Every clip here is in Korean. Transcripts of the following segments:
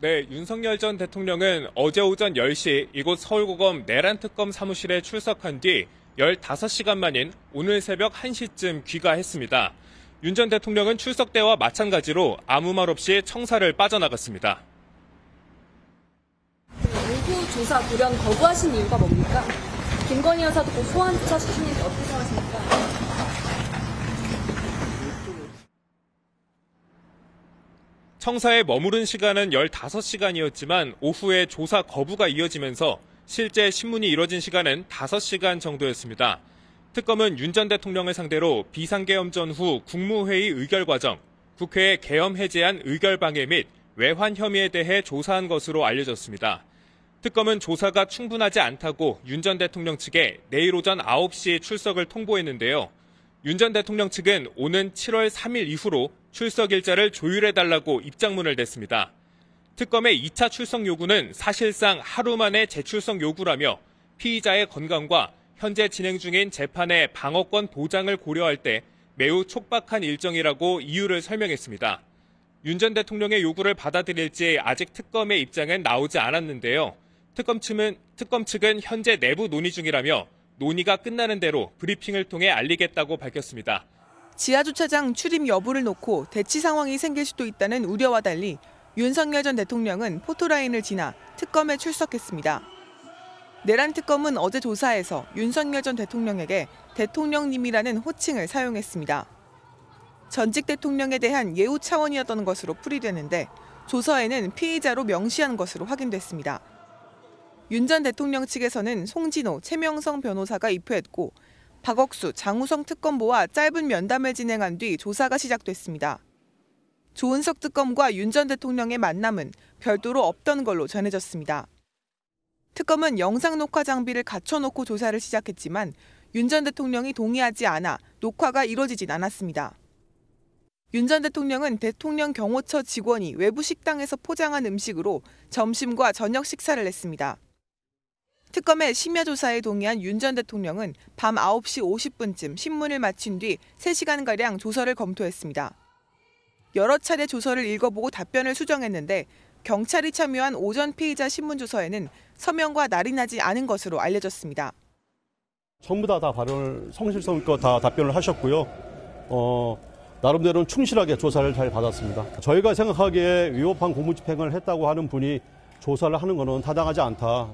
네, 윤석열 전 대통령은 어제 오전 10시 이곳 서울고검 내란특검 사무실에 출석한 뒤 15시간 만인 오늘 새벽 1시쯤 귀가했습니다. 윤 전 대통령은 출석 때와 마찬가지로 아무 말 없이 청사를 빠져나갔습니다. 오후 조사 불연 거부하신 이유가 뭡니까? 김건희 여사도 곧 소환 조사 시키는데 어떻게 생각하십니까? 청사에 머무른 시간은 15시간이었지만 오후에 조사 거부가 이어지면서 실제 신문이 이뤄진 시간은 5시간 정도였습니다. 특검은 윤 전 대통령을 상대로 비상계엄 전후 국무회의 의결 과정, 국회의 계엄 해제안 의결 방해 및 외환 혐의에 대해 조사한 것으로 알려졌습니다. 특검은 조사가 충분하지 않다고 윤 전 대통령 측에 내일 오전 9시 출석을 통보했는데요. 윤 전 대통령 측은 오는 7월 3일 이후로 출석 일자를 조율해달라고 입장문을 냈습니다. 특검의 2차 출석 요구는 사실상 하루 만에 재출석 요구라며 피의자의 건강과 현재 진행 중인 재판의 방어권 보장을 고려할 때 매우 촉박한 일정이라고 이유를 설명했습니다. 윤 전 대통령의 요구를 받아들일지 아직 특검의 입장은 나오지 않았는데요. 특검 측은 현재 내부 논의 중이라며 논의가 끝나는 대로 브리핑을 통해 알리겠다고 밝혔습니다. 지하주차장 출입 여부를 놓고 대치 상황이 생길 수도 있다는 우려와 달리 윤석열 전 대통령은 포토라인을 지나 특검에 출석했습니다. 내란 특검은 어제 조사에서 윤석열 전 대통령에게 대통령님이라는 호칭을 사용했습니다. 전직 대통령에 대한 예우 차원이었던 것으로 풀이되는데 조서에는 피의자로 명시한 것으로 확인됐습니다. 윤 전 대통령 측에서는 송진호, 최명성 변호사가 입회했고 박억수, 장우성 특검보와 짧은 면담을 진행한 뒤 조사가 시작됐습니다. 조은석 특검과 윤 전 대통령의 만남은 별도로 없던 걸로 전해졌습니다. 특검은 영상 녹화 장비를 갖춰놓고 조사를 시작했지만 윤 전 대통령이 동의하지 않아 녹화가 이뤄지진 않았습니다. 윤 전 대통령은 대통령 경호처 직원이 외부 식당에서 포장한 음식으로 점심과 저녁 식사를 했습니다. 특검의 심야 조사에 동의한 윤 전 대통령은 밤 9시 50분쯤 신문을 마친 뒤 3시간가량 조서를 검토했습니다. 여러 차례 조서를 읽어보고 답변을 수정했는데 경찰이 참여한 오전 피의자 신문조서에는 서명과 날이 나지 않은 것으로 알려졌습니다. 전부 다 발언을 성실성의껏 다 답변을 하셨고요. 나름대로는 충실하게 조사를 잘 받았습니다. 저희가 생각하기에 위법한 공무집행을 했다고 하는 분이 조사를 하는 것은 타당하지 않다.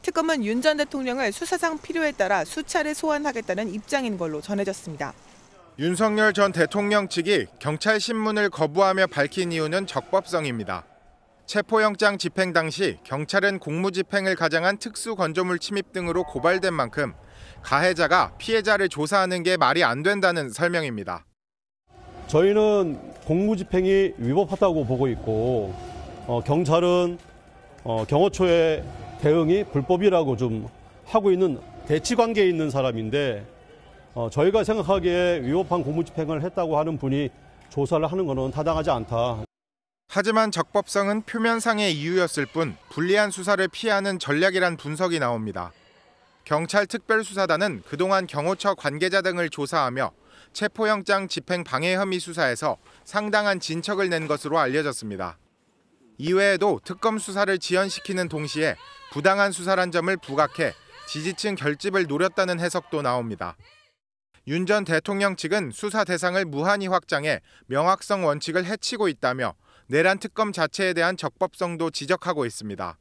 특검은 윤 전 대통령을 수사상 필요에 따라 수차례 소환하겠다는 입장인 걸로 전해졌습니다. 윤석열 전 대통령 측이 경찰 신문을 거부하며 밝힌 이유는 적법성입니다. 체포영장 집행 당시 경찰은 공무집행을 가장한 특수건조물 침입 등으로 고발된 만큼 가해자가 피해자를 조사하는 게 말이 안 된다는 설명입니다. 저희는 공무집행이 위법하다고 보고 있고 경찰은 경호처의 대응이 불법이라고 좀 하고 있는 대치관계에 있는 사람인데 저희가 생각하기에 위법한 공무집행을 했다고 하는 분이 조사를 하는 것은 타당하지 않다. 하지만 적법성은 표면상의 이유였을 뿐 불리한 수사를 피하는 전략이란 분석이 나옵니다. 경찰 특별수사단은 그동안 경호처 관계자 등을 조사하며 체포영장 집행 방해 혐의 수사에서 상당한 진척을 낸 것으로 알려졌습니다. 이외에도 특검 수사를 지연시키는 동시에 부당한 수사란 점을 부각해 지지층 결집을 노렸다는 해석도 나옵니다. 윤 전 대통령 측은 수사 대상을 무한히 확장해 명확성 원칙을 해치고 있다며 내란 특검 자체에 대한 적법성도 지적하고 있습니다.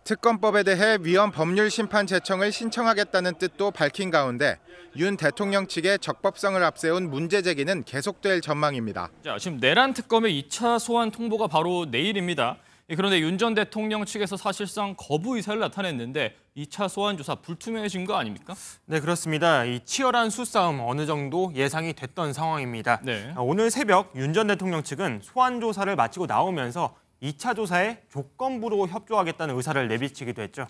특검법에 대해 위헌 법률 심판 제청을 신청하겠다는 뜻도 밝힌 가운데 윤 대통령 측의 적법성을 앞세운 문제 제기는 계속될 전망입니다. 자, 지금 내란 특검의 2차 소환 통보가 바로 내일입니다. 그런데 윤 전 대통령 측에서 사실상 거부 의사를 나타냈는데 2차 소환 조사 불투명해진 거 아닙니까? 네, 그렇습니다. 이 치열한 수싸움 어느 정도 예상이 됐던 상황입니다. 네. 오늘 새벽 윤 전 대통령 측은 소환 조사를 마치고 나오면서 2차 조사에 조건부로 협조하겠다는 의사를 내비치기도 했죠.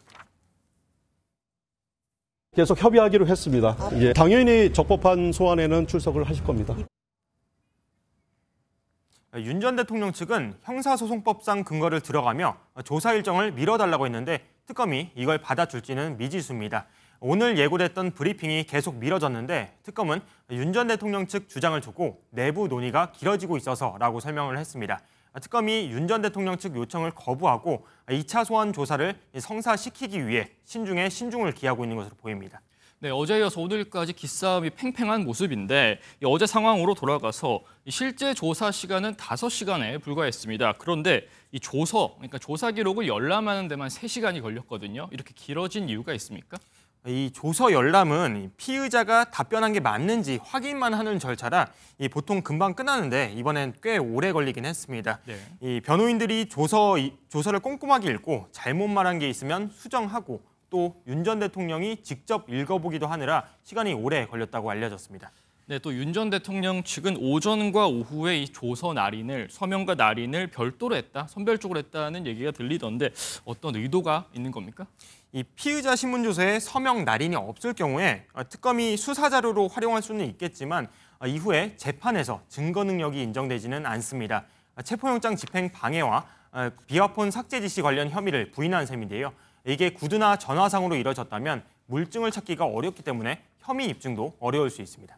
계속 협의하기로 했습니다. 당연히 적법한 소환에는 출석을 하실 겁니다. 윤 전 대통령 측은 형사소송법상 근거를 들어가며 조사 일정을 미뤄달라고 했는데 특검이 이걸 받아줄지는 미지수입니다. 오늘 예고됐던 브리핑이 계속 미뤄졌는데 특검은 윤 전 대통령 측 주장을 두고 내부 논의가 길어지고 있어서라고 설명을 했습니다. 특검이 윤 전 대통령 측 요청을 거부하고 2차 소환 조사를 성사시키기 위해 신중을 기하고 있는 것으로 보입니다. 네, 어제 이어서 오늘까지 기싸움이 팽팽한 모습인데 어제 상황으로 돌아가서 실제 조사 시간은 5시간에 불과했습니다. 그런데 이 그러니까 조사 기록을 열람하는 데만 3시간이 걸렸거든요. 이렇게 길어진 이유가 있습니까? 이 조서 열람은 피의자가 답변한 게 맞는지 확인만 하는 절차라 보통 금방 끝나는데 이번엔 꽤 오래 걸리긴 했습니다. 네. 이 변호인들이 조서를 꼼꼼하게 읽고 잘못 말한 게 있으면 수정하고 또 윤 전 대통령이 직접 읽어보기도 하느라 시간이 오래 걸렸다고 알려졌습니다. 네, 또 윤 전 대통령 측은 오전과 오후에 이 조서 날인을 서명과 날인을 별도로 했다, 선별적으로 했다는 얘기가 들리던데 어떤 의도가 있는 겁니까? 이 피의자 신문조서에 서명 날인이 없을 경우에 특검이 수사 자료로 활용할 수는 있겠지만 이후에 재판에서 증거 능력이 인정되지는 않습니다. 체포영장 집행 방해와 비화폰 삭제 지시 관련 혐의를 부인한 셈인데요. 이게 구두나 전화상으로 이뤄졌다면 물증을 찾기가 어렵기 때문에 혐의 입증도 어려울 수 있습니다.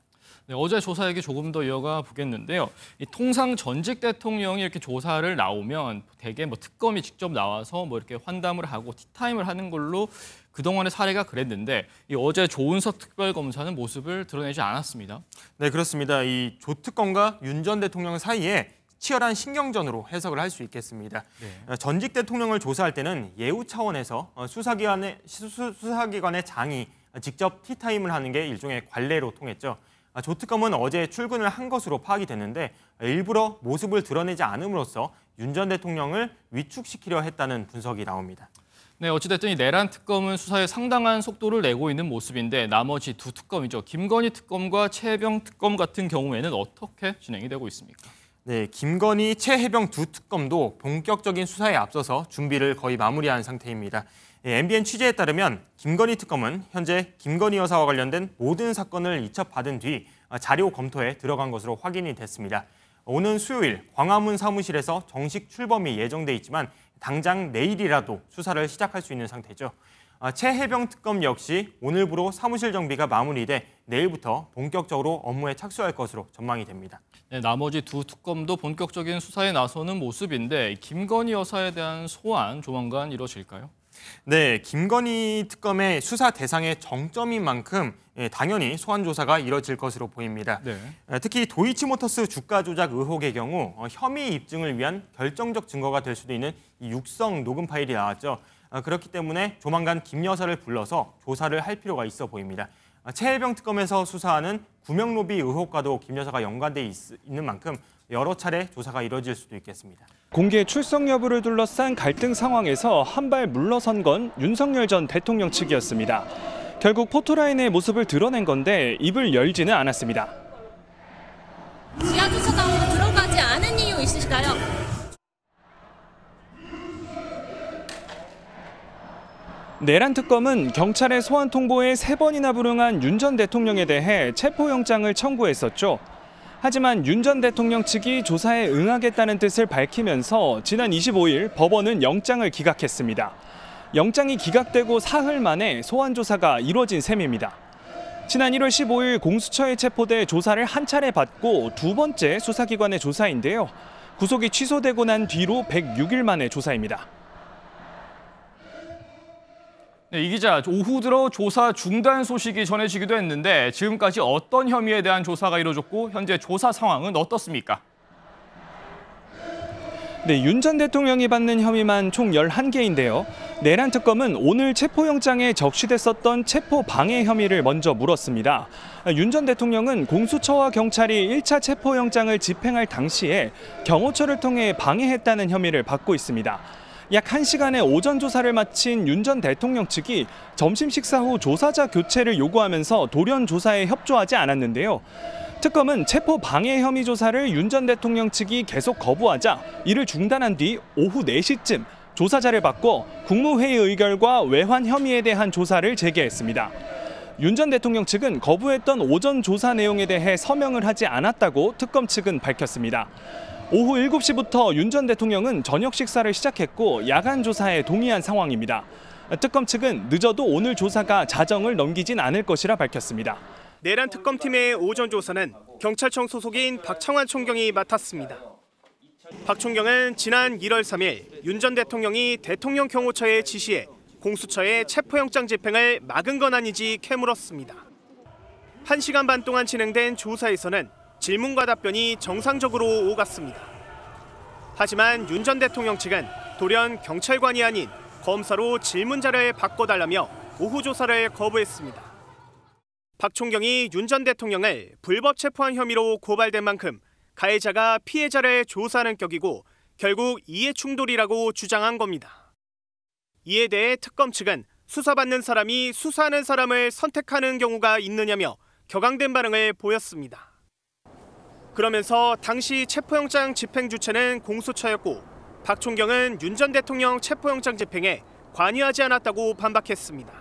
네, 어제 조사 얘기 조금 더 이어가 보겠는데요. 통상 전직 대통령이 이렇게 조사를 나오면 대개 특검이 직접 나와서 이렇게 환담을 하고 티타임을 하는 걸로 그동안의 사례가 그랬는데 어제 조은석 특별검사는 모습을 드러내지 않았습니다. 네, 그렇습니다. 이 조 특검과 윤 전 대통령 사이에 치열한 신경전으로 해석을 할 수 있겠습니다. 네. 전직 대통령을 조사할 때는 예우 차원에서 수사기관의 장이 직접 티타임을 하는 게 일종의 관례로 통했죠. 조 특검은 어제 출근을 한 것으로 파악이 됐는데 일부러 모습을 드러내지 않음으로써 윤 전 대통령을 위축시키려 했다는 분석이 나옵니다. 네, 어찌됐든 이 내란 특검은 수사에 상당한 속도를 내고 있는 모습인데 나머지 두 특검이죠. 김건희 특검과 최혜병 특검 같은 경우에는 어떻게 진행이 되고 있습니까? 네, 김건희, 최혜병 두 특검도 본격적인 수사에 앞서서 준비를 거의 마무리한 상태입니다. MBN 취재에 따르면 김건희 특검은 현재 김건희 여사와 관련된 모든 사건을 이첩받은 뒤 자료 검토에 들어간 것으로 확인이 됐습니다. 오는 수요일 광화문 사무실에서 정식 출범이 예정돼 있지만 당장 내일이라도 수사를 시작할 수 있는 상태죠. 최혜병 특검 역시 오늘부로 사무실 정비가 마무리돼 내일부터 본격적으로 업무에 착수할 것으로 전망이 됩니다. 네, 나머지 두 특검도 본격적인 수사에 나서는 모습인데 김건희 여사에 대한 소환 조만간 이뤄질까요? 네, 김건희 특검의 수사 대상의 정점인 만큼 당연히 소환 조사가 이뤄질 것으로 보입니다. 네. 특히 도이치모터스 주가 조작 의혹의 경우 혐의 입증을 위한 결정적 증거가 될 수도 있는 이 육성 녹음 파일이 나왔죠. 그렇기 때문에 조만간 김 여사를 불러서 조사를 할 필요가 있어 보입니다. 최혜병 특검에서 수사하는 구명로비 의혹과도 김 여사가 연관돼 있는 만큼 여러 차례 조사가 이뤄질 수도 있겠습니다. 공개 출석 여부를 둘러싼 갈등 상황에서 한 발 물러선 건 윤석열 전 대통령 측이었습니다. 결국 포토라인의 모습을 드러낸 건데 입을 열지는 않았습니다. 지하 주차장으로 들어가지 않은 이유 있으실까요? 내란 특검은 경찰의 소환 통보에 3번이나 불응한 윤 전 대통령에 대해 체포영장을 청구했었죠. 하지만 윤 전 대통령 측이 조사에 응하겠다는 뜻을 밝히면서 지난 25일 법원은 영장을 기각했습니다. 영장이 기각되고 사흘 만에 소환 조사가 이뤄진 셈입니다. 지난 1월 15일 공수처에 체포돼 조사를 한 차례 받고 두 번째 수사기관의 조사인데요. 구속이 취소되고 난 뒤로 106일 만의 조사입니다. 네, 이 기자, 오후 들어 조사 중단 소식이 전해지기도 했는데 지금까지 어떤 혐의에 대한 조사가 이뤄졌고 현재 조사 상황은 어떻습니까? 네, 윤 전 대통령이 받는 혐의만 총 11개인데요. 내란 특검은 오늘 체포영장에 적시됐었던 체포 방해 혐의를 먼저 물었습니다. 윤 전 대통령은 공수처와 경찰이 1차 체포영장을 집행할 당시에 경호처를 통해 방해했다는 혐의를 받고 있습니다. 약 1시간의 오전 조사를 마친 윤 전 대통령 측이 점심 식사 후 조사자 교체를 요구하면서 돌연 조사에 협조하지 않았는데요. 특검은 체포 방해 혐의 조사를 윤 전 대통령 측이 계속 거부하자 이를 중단한 뒤 오후 4시쯤 조사자를 바꿔 국무회의 의결과 외환 혐의에 대한 조사를 재개했습니다. 윤 전 대통령 측은 거부했던 오전 조사 내용에 대해 서명을 하지 않았다고 특검 측은 밝혔습니다. 오후 7시부터 윤 전 대통령은 저녁 식사를 시작했고 야간 조사에 동의한 상황입니다. 특검 측은 늦어도 오늘 조사가 자정을 넘기진 않을 것이라 밝혔습니다. 내란 특검팀의 오전 조사는 경찰청 소속인 박창환 총경이 맡았습니다. 박 총경은 지난 1월 3일 윤 전 대통령이 대통령 경호처에 지시해 공수처의 체포영장 집행을 막은 건 아닌지 캐물었습니다. 1시간 반 동안 진행된 조사에서는 질문과 답변이 정상적으로 오갔습니다. 하지만 윤 전 대통령 측은 돌연 경찰관이 아닌 검사로 질문자를 바꿔달라며 오후 조사를 거부했습니다. 박 총경이 윤 전 대통령을 불법 체포한 혐의로 고발된 만큼 가해자가 피해자를 조사하는 격이고 결국 이해 충돌이라고 주장한 겁니다. 이에 대해 특검 측은 수사받는 사람이 수사하는 사람을 선택하는 경우가 있느냐며 격앙된 반응을 보였습니다. 그러면서 당시 체포영장 집행 주체는 공수처였고 박 총경은 윤 전 대통령 체포영장 집행에 관여하지 않았다고 반박했습니다.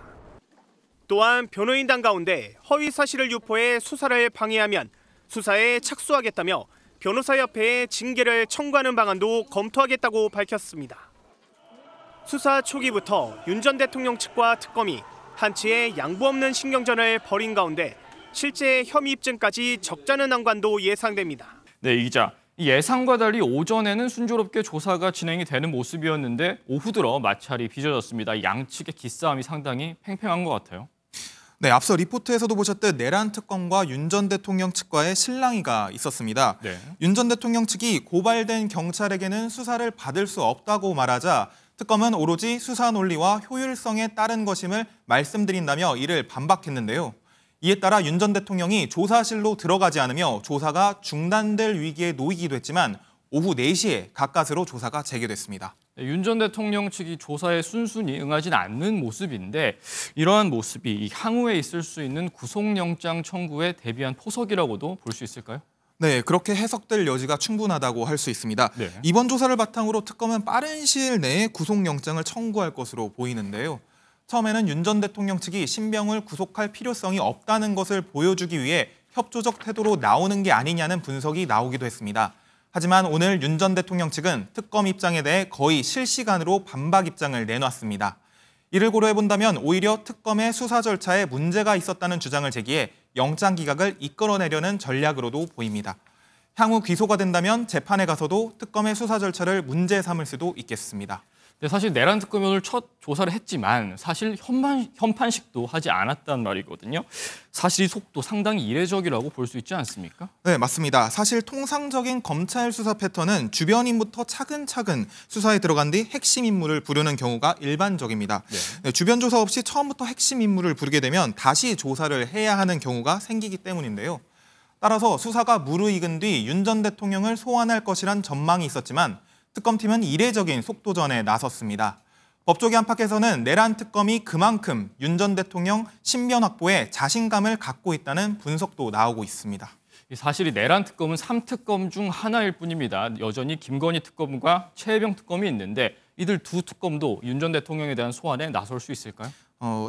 또한 변호인단 가운데 허위 사실을 유포해 수사를 방해하면 수사에 착수하겠다며 변호사협회에 징계를 청구하는 방안도 검토하겠다고 밝혔습니다. 수사 초기부터 윤 전 대통령 측과 특검이 한치의 양보 없는 신경전을 벌인 가운데 실제 혐의 입증까지 적잖은 난관도 예상됩니다. 네, 이 기자. 예상과 달리 오전에는 순조롭게 조사가 진행이 되는 모습이었는데 오후 들어 마찰이 빚어졌습니다. 양측의 기싸움이 상당히 팽팽한 것 같아요. 네, 앞서 리포트에서도 보셨듯 내란 특검과 윤 전 대통령 측과의 실랑이가 있었습니다. 네. 윤 전 대통령 측이 고발된 경찰에게는 수사를 받을 수 없다고 말하자 특검은 오로지 수사 논리와 효율성에 따른 것임을 말씀드린다며 이를 반박했는데요. 이에 따라 윤 전 대통령이 조사실로 들어가지 않으며 조사가 중단될 위기에 놓이기도 했지만 오후 4시에 가까스로 조사가 재개됐습니다. 윤 전 대통령 측이 조사에 순순히 응하진 않는 모습인데 이러한 모습이 향후에 있을 수 있는 구속영장 청구에 대비한 포석이라고도 볼 수 있을까요? 네, 그렇게 해석될 여지가 충분하다고 할 수 있습니다. 네. 이번 조사를 바탕으로 특검은 빠른 시일 내에 구속영장을 청구할 것으로 보이는데요. 처음에는 윤 전 대통령 측이 신병을 구속할 필요성이 없다는 것을 보여주기 위해 협조적 태도로 나오는 게 아니냐는 분석이 나오기도 했습니다. 하지만 오늘 윤 전 대통령 측은 특검 입장에 대해 거의 실시간으로 반박 입장을 내놨습니다. 이를 고려해본다면 오히려 특검의 수사 절차에 문제가 있었다는 주장을 제기해 영장 기각을 이끌어내려는 전략으로도 보입니다. 향후 기소가 된다면 재판에 가서도 특검의 수사 절차를 문제 삼을 수도 있겠습니다. 네, 사실 내란 특검이 오늘 첫 조사를 했지만 사실 현판식도 하지 않았단 말이거든요. 사실 이 속도 상당히 이례적이라고 볼 수 있지 않습니까? 네, 맞습니다. 사실 통상적인 검찰 수사 패턴은 주변인부터 차근차근 수사에 들어간 뒤 핵심 인물을 부르는 경우가 일반적입니다. 네, 주변 조사 없이 처음부터 핵심 인물을 부르게 되면 다시 조사를 해야 하는 경우가 생기기 때문인데요. 따라서 수사가 무르익은 뒤 윤 전 대통령을 소환할 것이란 전망이 있었지만 특검팀은 이례적인 속도전에 나섰습니다. 법조계 안팎에서는 내란 특검이 그만큼 윤 전 대통령 신변 확보에 자신감을 갖고 있다는 분석도 나오고 있습니다. 사실 이 내란 특검은 3특검 중 하나일 뿐입니다. 여전히 김건희 특검과 최혜병 특검이 있는데 이들 두 특검도 윤 전 대통령에 대한 소환에 나설 수 있을까요?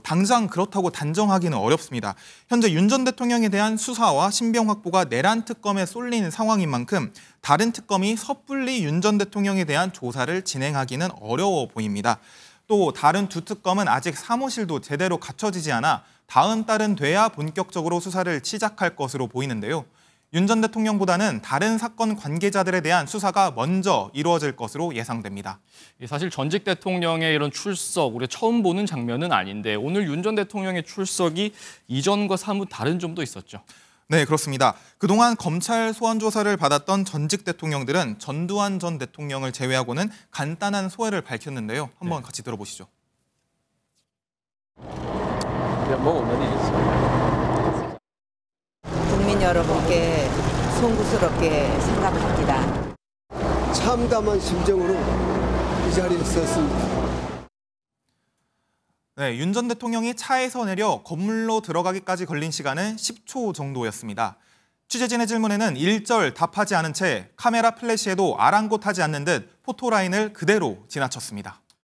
당장 그렇다고 단정하기는 어렵습니다. 현재 윤 전 대통령에 대한 수사와 신병 확보가 내란 특검에 쏠린 상황인 만큼 다른 특검이 섣불리 윤 전 대통령에 대한 조사를 진행하기는 어려워 보입니다. 또 다른 두 특검은 아직 사무실도 제대로 갖춰지지 않아 다음 달은 돼야 본격적으로 수사를 시작할 것으로 보이는데요. 윤 전 대통령보다는 다른 사건 관계자들에 대한 수사가 먼저 이루어질 것으로 예상됩니다. 사실 전직 대통령의 이런 출석, 우리 처음 보는 장면은 아닌데 오늘 윤 전 대통령의 출석이 이전과 사뭇 다른 점도 있었죠. 네, 그렇습니다. 그동안 검찰 소환 조사를 받았던 전직 대통령들은 전두환 전 대통령을 제외하고는 간단한 소회를 밝혔는데요. 한번 같이 들어보시죠. 국민 여러분께 송구스럽게 생각합니다. 참담한 심정으로 이 자리에 있었습니다. 네, 윤 전 대통령이 차에서 내려 건물로 들어가기까지 걸린 시간은 10초 정도였습니다. 취재진의 질문에는 일절 답하지 않은 채 카메라 플래시에도 아랑곳하지 않는 듯 포토라인을 그대로 지나쳤습니다.